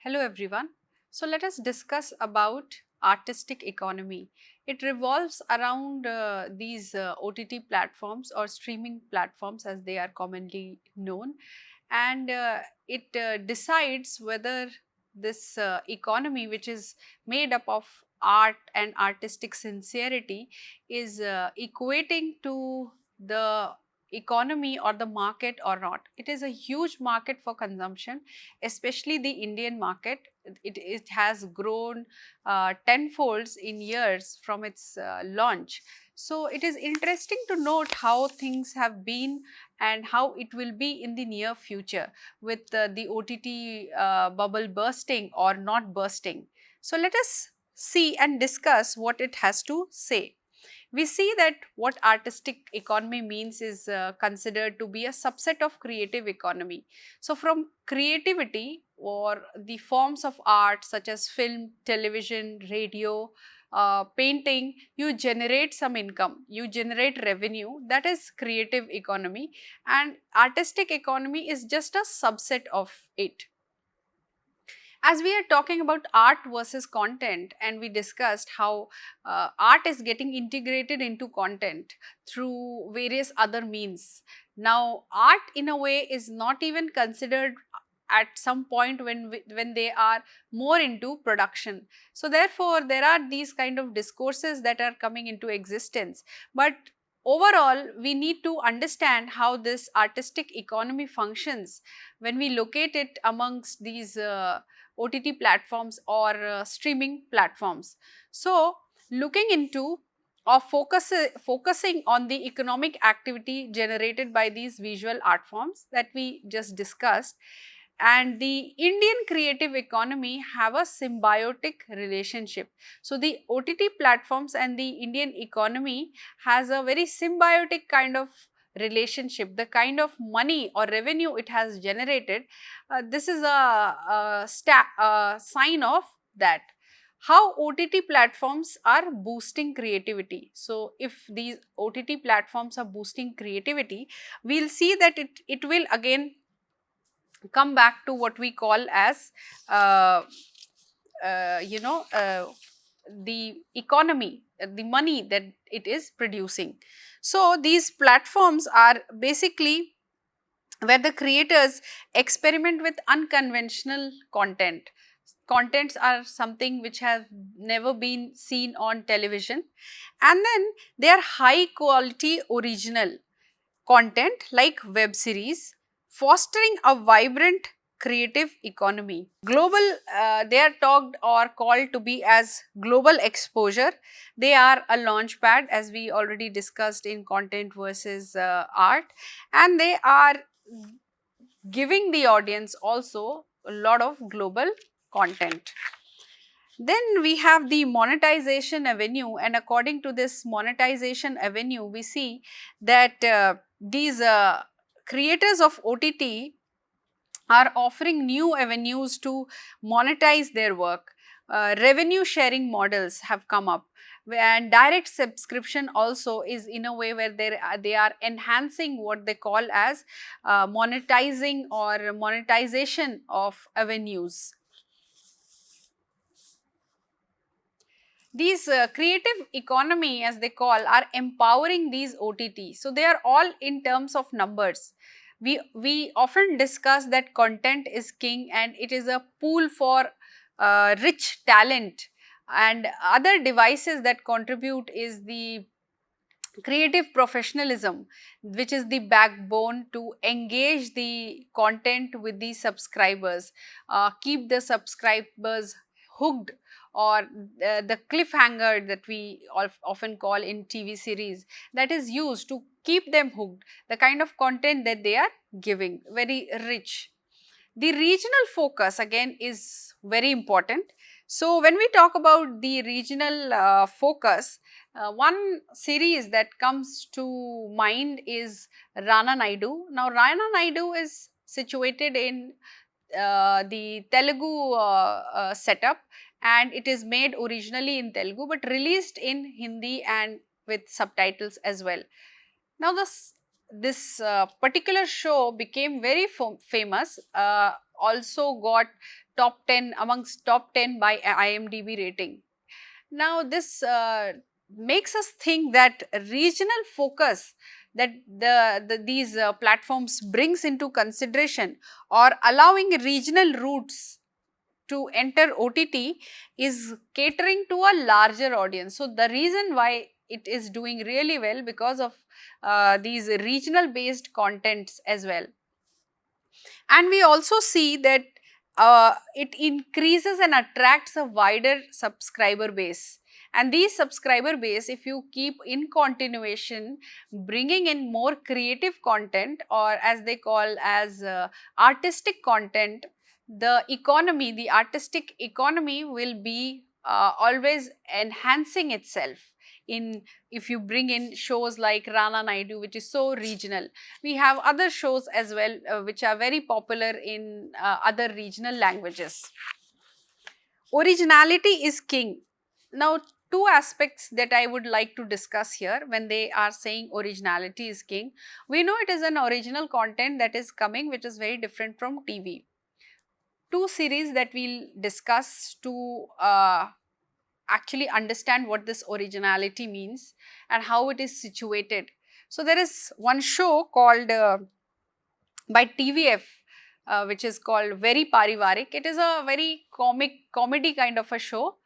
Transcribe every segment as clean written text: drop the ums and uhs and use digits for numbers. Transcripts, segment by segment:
Hello everyone. So let us discuss about artistic economy. It revolves around these OTT platforms or streaming platforms as they are commonly known, and it decides whether this economy, which is made up of art and artistic sincerity, is equating to the economy or the market or not. It is a huge market for consumption, especially the Indian market. It has grown tenfolds in years from its launch. So it is interesting to note how things have been and how it will be in the near future with the OTT bubble bursting or not bursting. So let us see and discuss what it has to say. We see that what artistic economy means is considered to be a subset of creative economy. So from creativity or the forms of art such as film, television, radio, painting, you generate some income, you generate revenue. That is creative economy, and artistic economy is just a subset of it. As we are talking about art versus content, and we discussed how art is getting integrated into content through various other means. Now art in a way is not even considered at some point when they are more into production. So therefore there are these kind of discourses that are coming into existence, but overall we need to understand how this artistic economy functions when we locate it amongst these OTT platforms or streaming platforms. So looking into or focusing on the economic activity generated by these visual art forms that we just discussed, and the Indian creative economy have a symbiotic relationship. So the OTT platforms and the Indian economy has a very symbiotic kind of relationship. The kind of money or revenue it has generated, this is a sign of that. How OTT platforms are boosting creativity. So if these OTT platforms are boosting creativity, we'll see that it will again come back to what we call as uh, you know the economy, the money that it is producing. So these platforms are basically where the creators experiment with unconventional content. Contents are something which have never been seen on television, and then they are high quality original content like web series, fostering a vibrant creative economy. Global, they are talked or called to be as global exposure. They are a launch pad, as we already discussed in content versus art, and they are giving the audience also a lot of global content. Then we have the monetization avenue, and according to this monetization avenue, we see that these creators of OTT are offering new avenues to monetize their work. Revenue sharing models have come up, and direct subscription also is in a way where they are enhancing what they call as monetizing or monetization of avenues. These creative economy, as they call, are empowering these OTT. So they are all in terms of numbers. We often discuss that content is king and it is a pool for rich talent, and other devices that contribute is the creative professionalism, which is the backbone to engage the content with the subscribers, keep the subscribers hooked, or the cliffhanger that we often call in TV series, that is used to keep them hooked. The kind of content that they are giving, very rich. The regional focus again is very important. So when we talk about the regional focus, one series that comes to mind is Rana Naidu. Now Rana Naidu is situated in the Telugu setup, and it is made originally in Telugu but released in Hindi and with subtitles as well. Now this particular show became very famous, also got top 10 amongst top 10 by IMDb rating. Now this makes us think that regional focus that these platforms brings into consideration, or allowing regional routes to enter OTT, is catering to a larger audience. So the reason why it is doing really well, because of these regional based contents as well. And we also see that it increases and attracts a wider subscriber base. And these subscriber base, if you keep in continuation bringing in more creative content, or as they call as artistic content, the artistic economy will be always enhancing itself. In If you bring in shows like Rana Naidu, which is so regional, we have other shows as well which are very popular in other regional languages. Originality is king. Now, two aspects that I would like to discuss here when they are saying originality is king. We know it is an original content that is coming, which is very different from TV. Two series that we'll discuss to actually understand what this originality means and how it is situated. So, there is one show called by TVF, which is called Very Parivarik. It is a very comedy kind of a show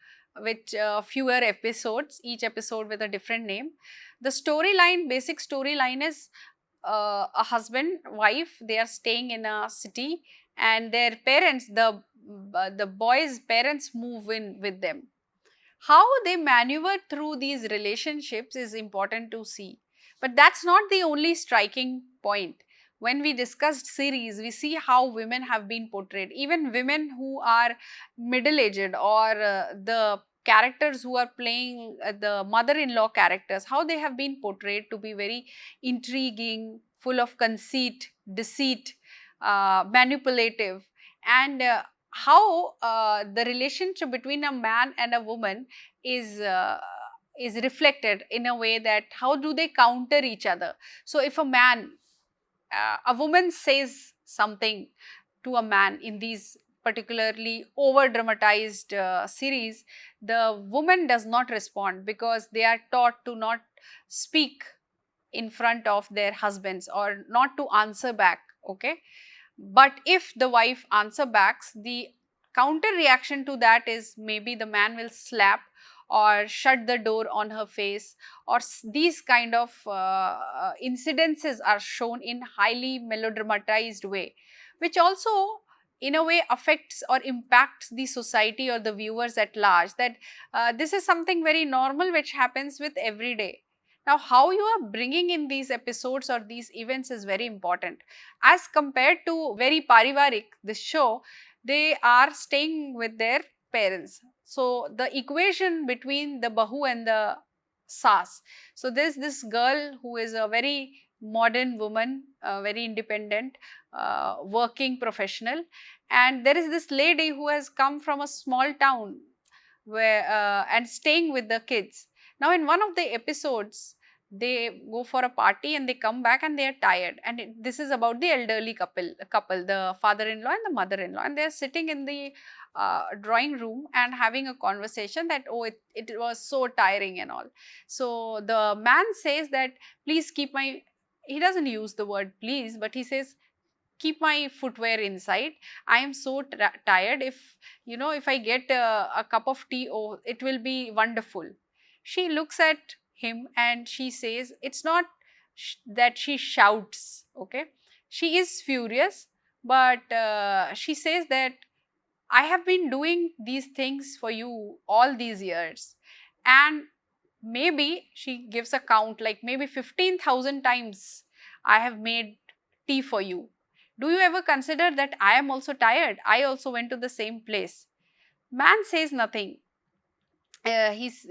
with fewer episodes, each episode with a different name. The storyline, basic storyline is a husband, wife, they are staying in a city, and their parents, the boy's parents move in with them. How they maneuver through these relationships is important to see. But that's not the only striking point. When we discussed series, we see how women have been portrayed. Even women who are middle-aged, or the characters who are playing the mother-in-law characters, how they have been portrayed to be very intriguing, full of conceit, deceit, manipulative, and how the relationship between a man and a woman is reflected in a way that how do they counter each other. So if a woman says something to a man in these particularly over dramatized series, the woman does not respond because they are taught to not speak in front of their husbands or not to answer back. Okay, but if the wife answer backs, the counter reaction to that is maybe the man will slap or shut the door on her face, or these kind of incidences are shown in highly melodramatized way, which also in a way affects or impacts the society or the viewers at large, that this is something very normal which happens with every day. Now, how you are bringing in these episodes or these events is very important. As compared to Very Parivarik, this show, they are staying with their parents. So, the equation between the Bahu and the Saas. So, there's this girl who is a very modern woman, very independent, working professional, and there is this lady who has come from a small town where and staying with the kids. Now, in one of the episodes, they go for a party and they come back and they are tired, and this is about the elderly couple, the father-in-law and the mother-in-law, and they are sitting in the drawing room and having a conversation that, oh, it was so tiring and all. So the man says that, please keep my, he doesn't use the word please, but he says, keep my footwear inside, I am so tired. If if I get a cup of tea, oh, it will be wonderful. She looks at him and she says, it's not that she shouts, okay, she is furious, but she says that I have been doing these things for you all these years, and maybe she gives a count like maybe 15,000 times I have made tea for you. Do you ever consider that I am also tired? I also went to the same place. Man says nothing. He's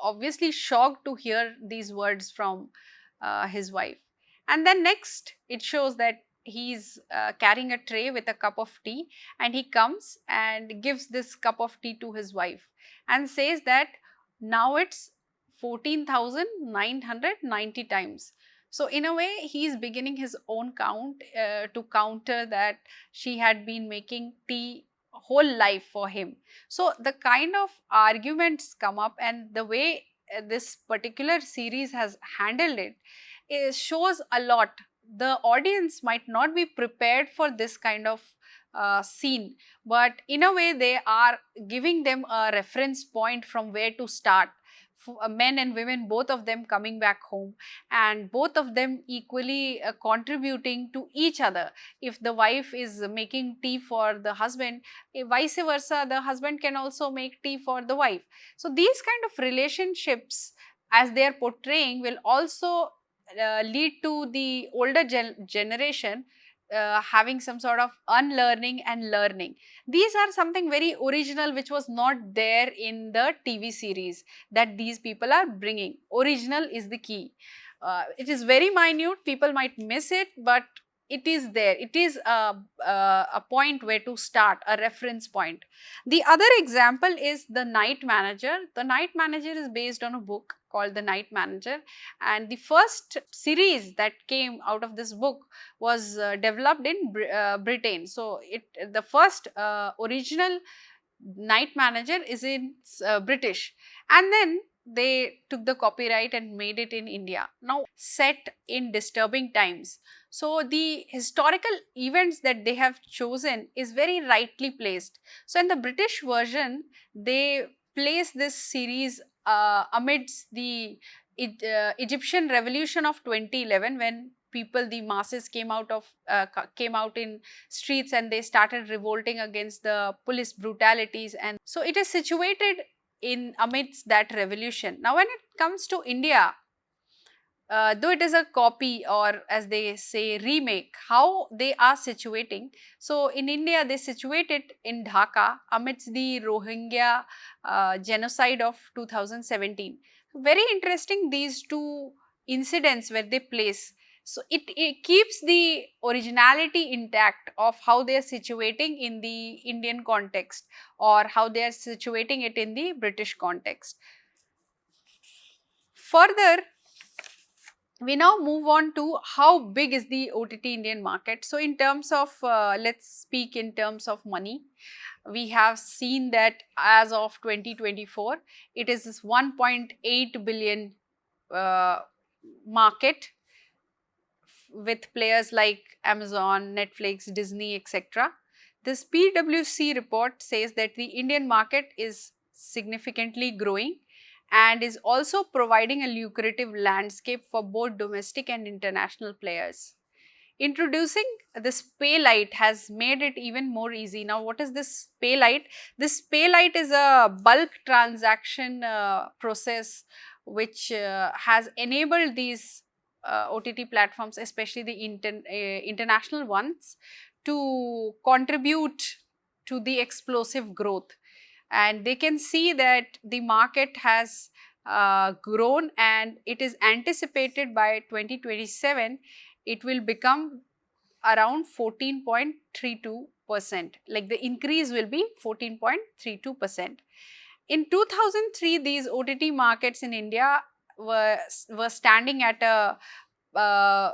obviously shocked to hear these words from his wife. And then next it shows that he's carrying a tray with a cup of tea, and he comes and gives this cup of tea to his wife and says that now it's 14,990 times. So in a way, he is beginning his own count to counter that she had been making tea whole life for him. So the kind of arguments come up, and the way this particular series has handled it is shows a lot. The audience might not be prepared for this kind of scene, but in a way they are giving them a reference point from where to start. Men and women, both of them coming back home, and both of them equally contributing to each other. If the wife is making tea for the husband, vice versa, the husband can also make tea for the wife. So these kind of relationships, as they are portraying, will also lead to the older generation having some sort of unlearning and learning. These are something very original which was not there in the TV series that these people are bringing. Original is the key. It is very minute, people might miss it, but it is there. It is a point where to start, a reference point. The other example is The Night Manager. The Night Manager is based on a book called The Night Manager, and the first series that came out of this book was developed in Britain. So the first original Night Manager is in British, and then they took the copyright and made it in India. Now set in disturbing times. So the historical events that they have chosen is very rightly placed. So in the British version, they place this series amidst the Egyptian revolution of 2011, when people, the masses came out in streets and they started revolting against the police brutalities, and so it is situated in amidst that revolution. Now when it comes to India, though it is a copy, or as they say remake, how they are situating. So in India, they situate it in Dhaka amidst the Rohingya genocide of 2017. Very interesting, these two incidents where they place. So it keeps the originality intact of how they are situating in the Indian context, or how they are situating it in the British context. Further, we now move on to how big is the OTT Indian market. So in terms of, let's speak in terms of money. We have seen that as of 2024, it is this 1.8 billion market, with players like Amazon, Netflix, Disney, etc. This PwC report says that the Indian market is significantly growing and is also providing a lucrative landscape for both domestic and international players. Introducing this Paylight has made it even more easy. Now, what is this Paylight? This Paylight is a bulk transaction process which has enabled these OTT platforms, especially the international ones, to contribute to the explosive growth. And they can see that the market has grown, and it is anticipated by 2027 it will become around 14.32%. Like the increase will be 14.32%. In 2003, these OTT markets in India were standing at a uh,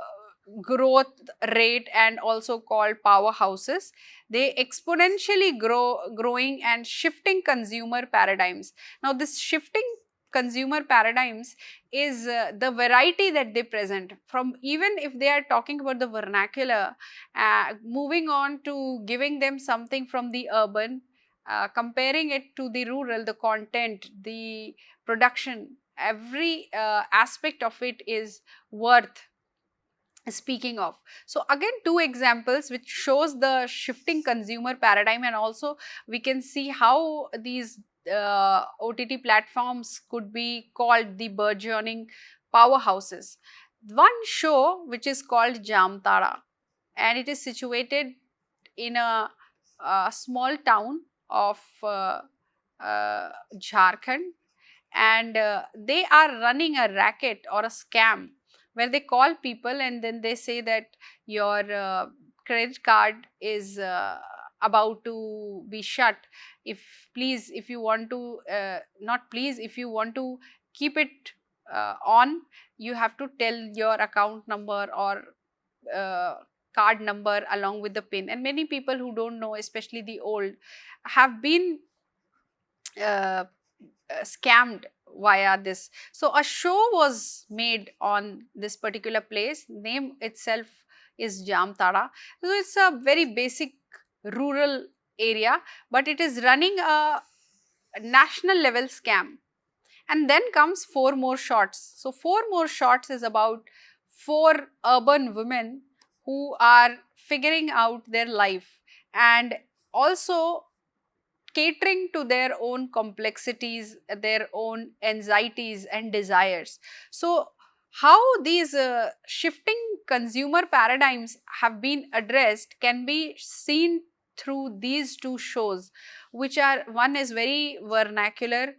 growth rate and also called powerhouses. They exponentially growing and shifting consumer paradigms. Now this shifting consumer paradigms is the variety that they present, from even if they are talking about the vernacular, moving on to giving them something from the urban, comparing it to the rural, the content, the production, every aspect of it is worth speaking of. So again, two examples which shows the shifting consumer paradigm, and also we can see how these OTT platforms could be called the burgeoning powerhouses. One show which is called Jamtara, and it is situated in a small town of Jharkhand, and they are running a racket or a scam where they call people and then they say that your credit card is about to be shut. If please, if you want to not please, if you want to keep it on, you have to tell your account number or uh, card number along with the pin, and many people who don't know, especially the old, have been uh, scammed via this. So a show was made on this particular place. Name itself is Jamtara. So it's a very basic rural area, but it is running a national level scam. And then comes Four More Shots. So Four More Shots is about four urban women who are figuring out their life and also catering to their own complexities, their own anxieties and desires. So, how these shifting consumer paradigms have been addressed can be seen through these two shows, which are, one is very vernacular,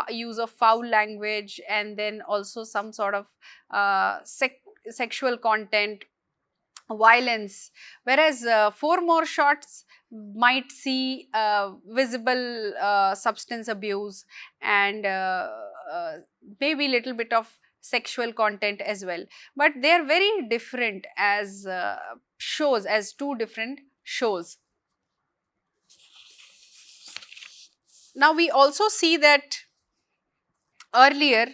use of foul language, and then also some sort of sexual content, violence, whereas Four More Shots might see visible substance abuse and maybe little bit of sexual content as well, but they are very different as shows, as two different shows. Now we also see that earlier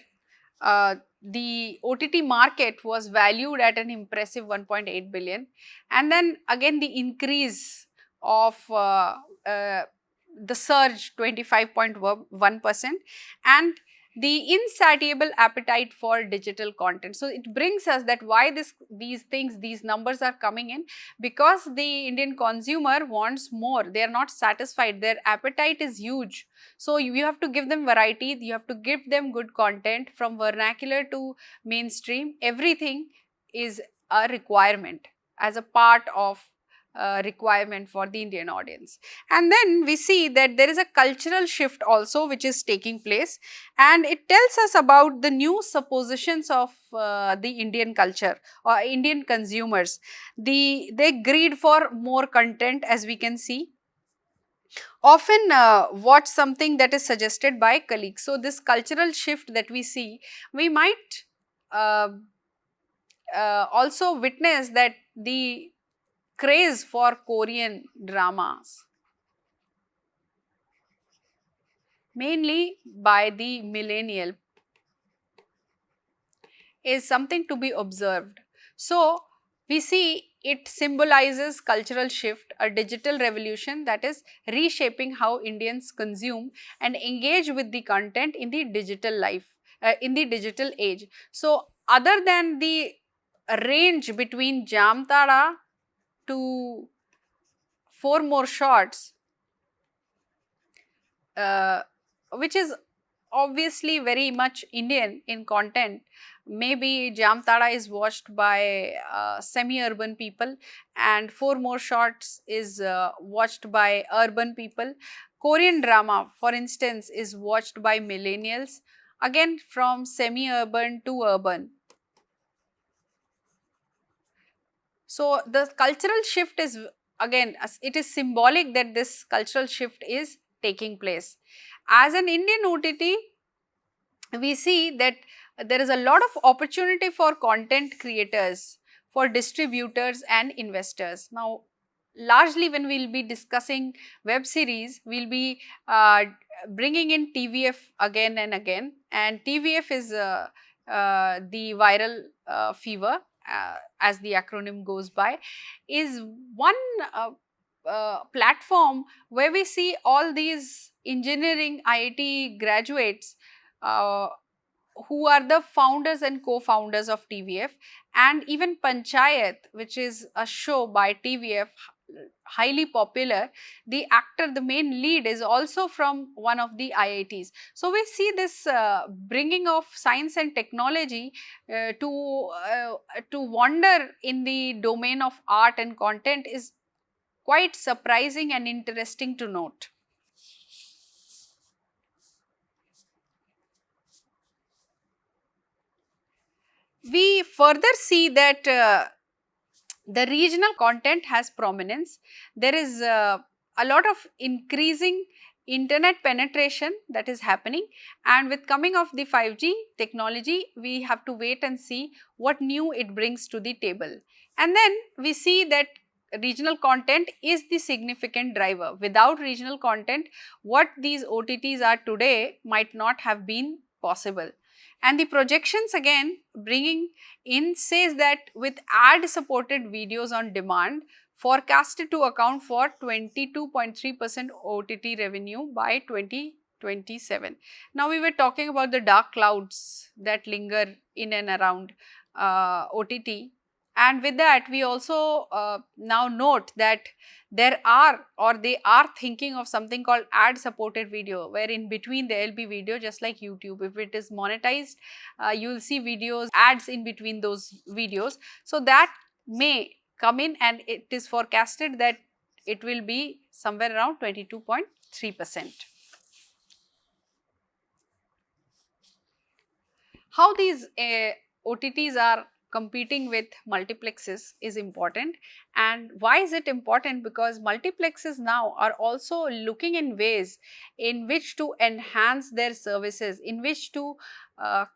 the OTT market was valued at an impressive 1.8 billion, and then again the increase of uh, the surge 25.1%, and the insatiable appetite for digital content. So it brings us that why these numbers are coming in, because the Indian consumer wants more. They are not satisfied. Their appetite is huge. So you have to give them variety, you have to give them good content from vernacular to mainstream. Everything is a requirement, as a part of requirement for the Indian audience. And then we see that there is a cultural shift also which is taking place, and it tells us about the new suppositions of the Indian culture or Indian consumers. They greed for more content, as we can see, often watch something that is suggested by colleagues. So this cultural shift that we see, we might uh, also witness that the craze for Korean dramas, mainly by the millennial, is something to be observed. So we see it symbolizes cultural shift, a digital revolution that is reshaping how Indians consume and engage with the content in the digital life, in the digital age. So other than the range between Jamtara to Four More Shots, uh, which is obviously very much Indian in content. Maybe Jamtara is watched by semi-urban people, and Four More Shots is watched by urban people. Korean drama, for instance, is watched by millennials, again from semi-urban to urban. So the cultural shift is, again, it is symbolic that this cultural shift is taking place. As an Indian OTT, we see that there is a lot of opportunity for content creators, for distributors and investors. Now, largely when we will be discussing web series, we will be bringing in TVF again and again, and TVF is the viral fever, as the acronym goes by, is one platform where we see all these engineering IIT graduates uh, who are the founders and co-founders of TVF, and even Panchayat, which is a show by TVF, highly popular. The actor, the main lead, is also from one of the IITs. So we see this bringing of science and technology to wander in the domain of art and content is quite surprising and interesting to note. We further see that the regional content has prominence. There is a lot of increasing internet penetration that is happening, and with coming of the 5G technology, we have to wait and see what new it brings to the table. And then we see that regional content is the significant driver. Without regional content, what these OTTs are today might not have been possible. And the projections again bringing in says that with ad supported videos on demand forecasted to account for 22.3% OTT revenue by 2027. Now we were talking about the dark clouds that linger in and around OTT, and with that we also now note that there are, or they are thinking of something called ad supported video, where in between there will be video, just like YouTube. If it is monetized, you will see videos, ads in between those videos. So that may come in, and it is forecasted that it will be somewhere around 22.3%. How these OTTs are competing with multiplexes is important. And why is it important? Because multiplexes now are also looking in ways in which to enhance their services, in which to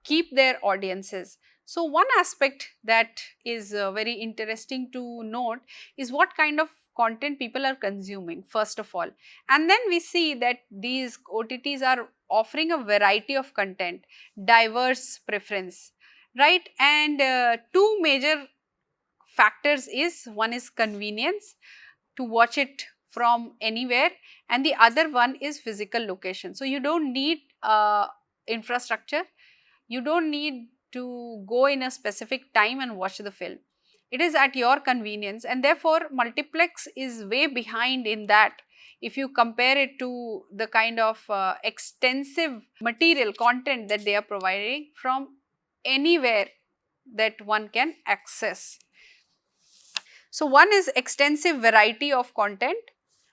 keep their audiences. So one aspect that is very interesting to note is what kind of content people are consuming, first of all. And then we see that these OTTs are offering a variety of content, diverse preference, right? And two major factors is, one is convenience to watch it from anywhere, and the other one is physical location. So you don't need infrastructure, you don't need to go in a specific time and watch the film. It is at your convenience, and therefore multiplex is way behind in that. If you compare it to the kind of extensive material content that they are providing from anywhere that one can access. So one is extensive variety of content.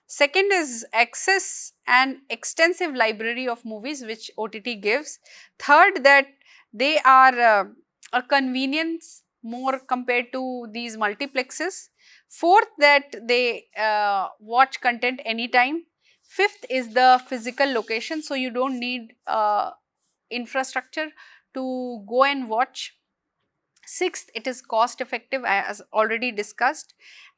Second is access and extensive library of movies which OTT gives. Third, that they are a convenience more compared to these multiplexes. Fourth, that they watch content anytime. Fifth is the physical location, so you don't need infrastructure to go and watch. Sixth, it is cost effective, as already discussed.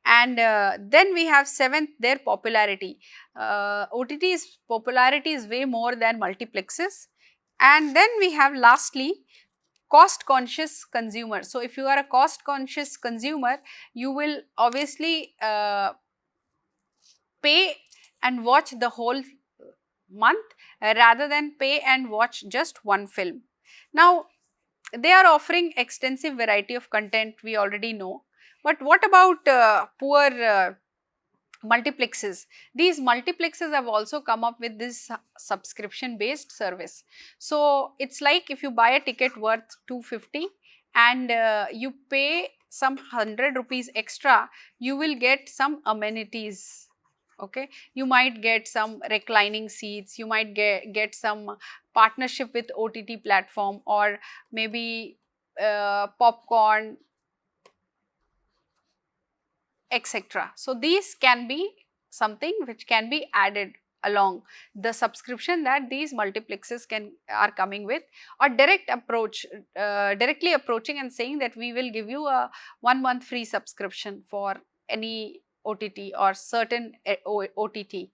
And then we have seventh, their popularity. OTT's popularity is way more than multiplexes. And then we have lastly, cost conscious consumer. So if you are a cost conscious consumer, you will obviously pay and watch the whole month rather than pay and watch just one film. Now they are offering extensive variety of content, we already know. But what about poor multiplexes? These multiplexes have also come up with this subscription based service. So it's like if you buy a ticket worth 250 and you pay some 100 rupees extra, you will get some amenities. Okay, you might get some reclining seats, you might get some partnership with OTT platform, or maybe popcorn, etc. So these can be something which can be added along the subscription that these multiplexes are coming with, or direct approach, directly approaching and saying that we will give you a 1 month free subscription for any OTT or certain OTT.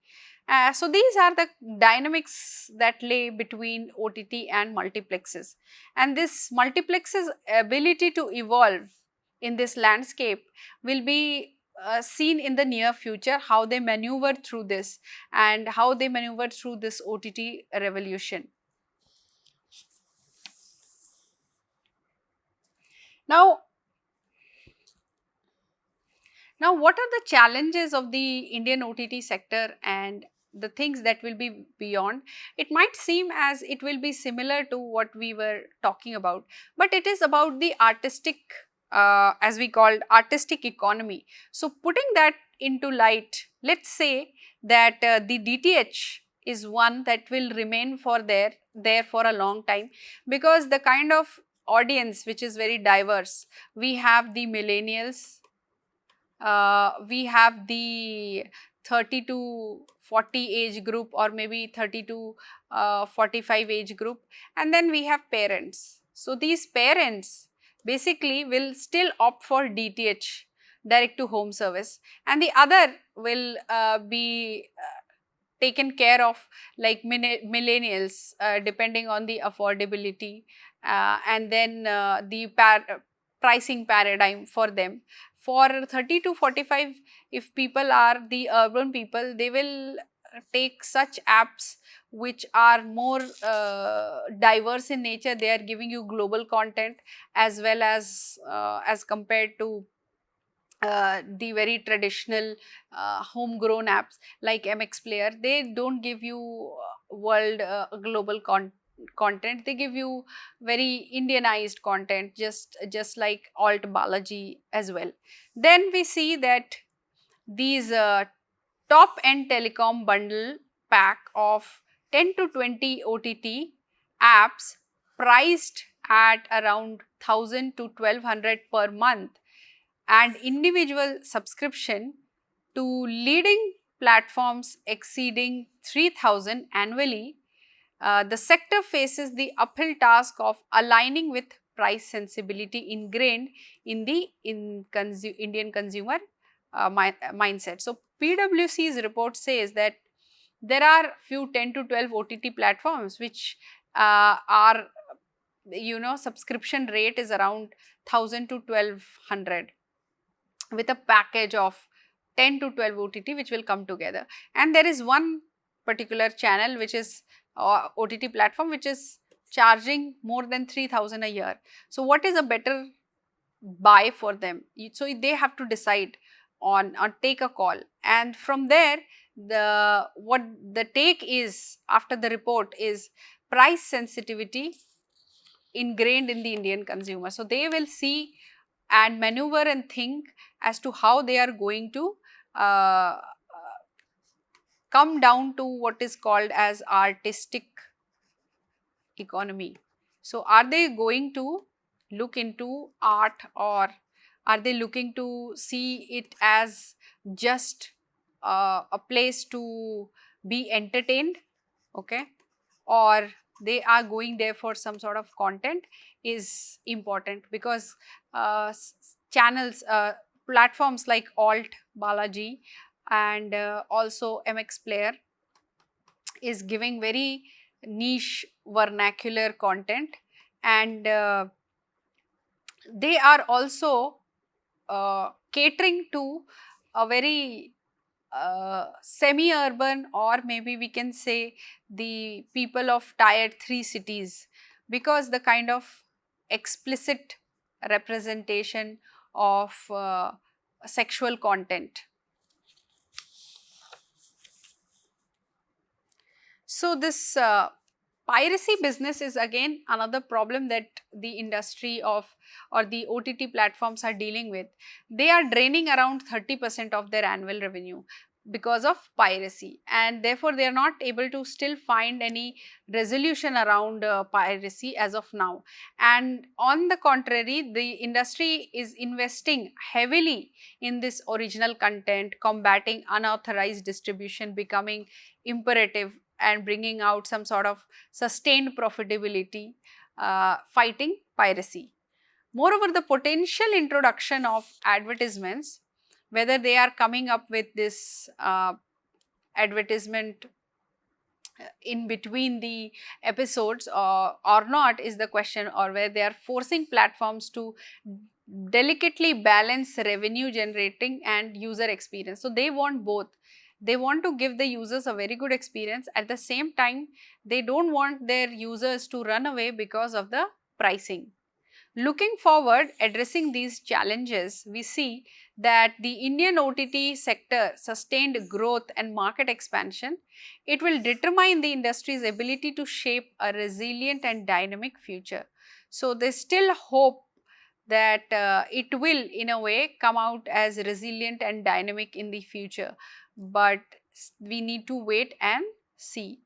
So these are the dynamics that lay between OTT and multiplexes, and this multiplexes ability to evolve in this landscape will be seen in the near future, how they maneuver through this and how they maneuver through this OTT revolution. Now what are the challenges of the Indian OTT sector and the things that will be beyond? It might seem as it will be similar to what we were talking about, but it is about the artistic, as we called artistic economy. So putting that into light, let's say that the DTH is one that will remain for there for a long time, because the kind of audience which is very diverse. We have the millennials, we have the 30 to 40 age group, or maybe 30 to 45 age group, and then we have parents. So these parents basically will still opt for DTH, direct to home service, and the other will be taken care of like millennials, depending on the affordability, and then the pricing paradigm for them. For 30 to 45, if people are the urban people, they will take such apps which are more diverse in nature. They are giving you global content, as well as compared to the very traditional homegrown apps like MX Player. They don't give you world global content. They give you very Indianized content, just like Alt Balaji as well. Then we see that these top end telecom bundle pack of 10 to 20 OTT apps priced at around 1000 to 1200 per month, and individual subscription to leading platforms exceeding 3000 annually. The sector faces the uphill task of aligning with price sensibility ingrained in the Indian consumer mindset. So PwC's report says that there are few 10 to 12 OTT platforms which are, subscription rate is around 1000 to 1200, with a package of 10 to 12 OTT which will come together. And there is one particular channel which is OTT platform which is charging more than 3000 a year. So what is a better buy for them? So they have to decide on or take a call, and from there what the take is after the report is price sensitivity ingrained in the Indian consumer. So they will see and maneuver and think as to how they are going to come down to what is called as artistic economy. So are they going to look into art, or are they looking to see it as just a place to be entertained, okay, or they are going there for some sort of content is important, because channels, platforms like Alt Balaji and also MX Player is giving very niche vernacular content, and they are also catering to a very semi-urban, or maybe we can say the people of tier 3 cities, because the kind of explicit representation of sexual content. So this piracy business is again another problem that the industry of or the OTT platforms are dealing with. They are draining around 30% of their annual revenue because of piracy, and therefore they are not able to still find any resolution around piracy as of now. And on the contrary, the industry is investing heavily in this original content, combating unauthorized distribution becoming imperative, and bringing out some sort of sustained profitability, fighting piracy. Moreover, the potential introduction of advertisements, whether they are coming up with this advertisement in between the episodes or not is the question, or where they are forcing platforms to delicately balance revenue generating and user experience. So they want both. They want to give the users a very good experience. At the same time, they don't want their users to run away because of the pricing. Looking forward, addressing these challenges, we see that the Indian OTT sector sustained growth and market expansion. It will determine the industry's ability to shape a resilient and dynamic future. So they still hope that it will in a way come out as resilient and dynamic in the future, but we need to wait and see.